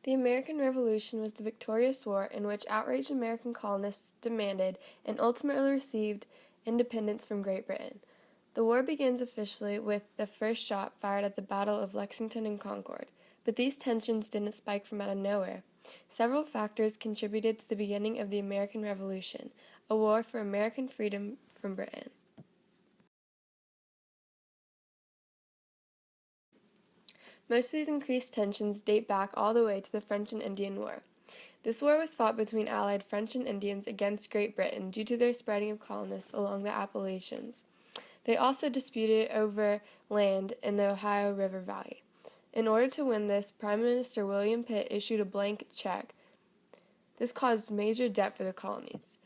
The American Revolution was the victorious war in which outraged American colonists demanded and ultimately received independence from Great Britain. The war begins officially with the first shot fired at the Battle of Lexington and Concord, but these tensions didn't spike from out of nowhere. Several factors contributed to the beginning of the American Revolution, a war for American freedom from Britain. Most of these increased tensions date back all the way to the French and Indian War. This war was fought between allied French and Indians against Great Britain due to their spreading of colonists along the Appalachians. They also disputed over land in the Ohio River Valley. In order to win this, Prime Minister William Pitt issued a blank check. This caused major debt for the colonies.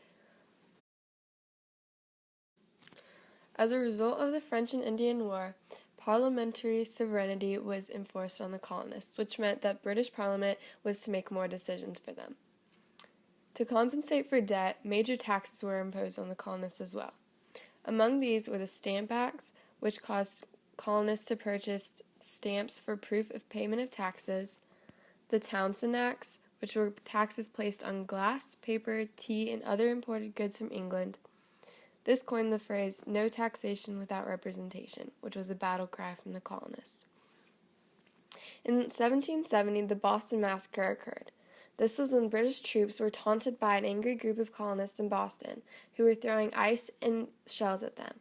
As a result of the French and Indian War, parliamentary sovereignty was enforced on the colonists, which meant that British Parliament was to make more decisions for them. To compensate for debt, major taxes were imposed on the colonists as well. Among these were the Stamp Acts, which caused colonists to purchase stamps for proof of payment of taxes, the Townshend Acts, which were taxes placed on glass, paper, tea, and other imported goods from England. This coined the phrase, "no taxation without representation," which was a battle cry from the colonists. In 1770, the Boston Massacre occurred. This was when British troops were taunted by an angry group of colonists in Boston, who were throwing ice and shells at them.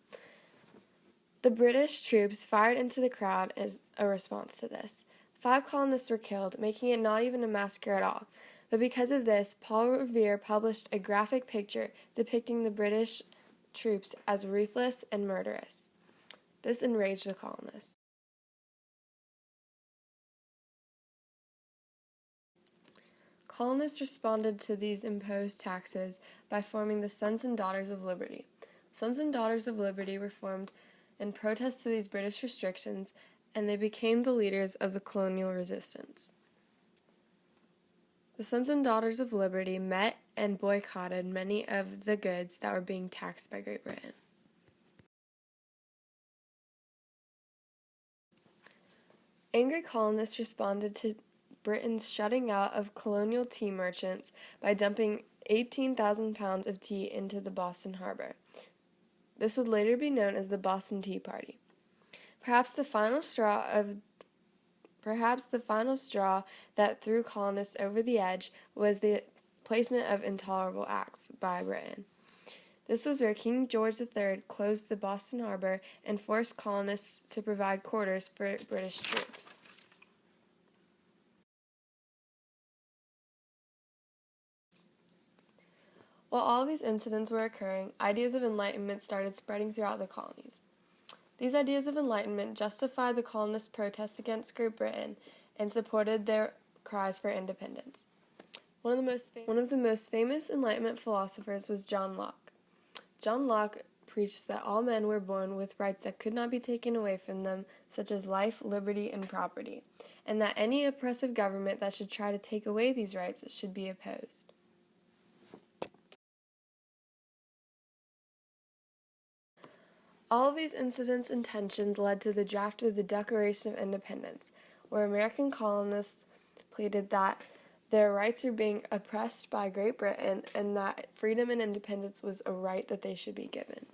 The British troops fired into the crowd as a response to this. 5 colonists were killed, making it not even a massacre at all. But because of this, Paul Revere published a graphic picture depicting the British troops as ruthless and murderous. This enraged the colonists. Colonists responded to these imposed taxes by forming the Sons and Daughters of Liberty. Sons and Daughters of Liberty were formed in protest to these British restrictions, and they became the leaders of the colonial resistance. The Sons and Daughters of Liberty met and boycotted many of the goods that were being taxed by Great Britain. Angry colonists responded to Britain's shutting out of colonial tea merchants by dumping 18,000 pounds of tea into the Boston harbor. This would later be known as the Boston Tea Party. Perhaps the final straw that threw colonists over the edge was the placement of Intolerable Acts by Britain. This was where King George III closed the Boston harbor and forced colonists to provide quarters for British troops. While all these incidents were occurring, ideas of enlightenment started spreading throughout the colonies. These ideas of enlightenment justified the colonists' protests against Great Britain and supported their cries for independence. One of the most famous Enlightenment philosophers was John Locke. John Locke preached that all men were born with rights that could not be taken away from them, such as life, liberty, and property, and that any oppressive government that should try to take away these rights should be opposed. All of these incidents and tensions led to the draft of the Declaration of Independence, where American colonists pleaded that their rights were being oppressed by Great Britain and that freedom and independence was a right that they should be given.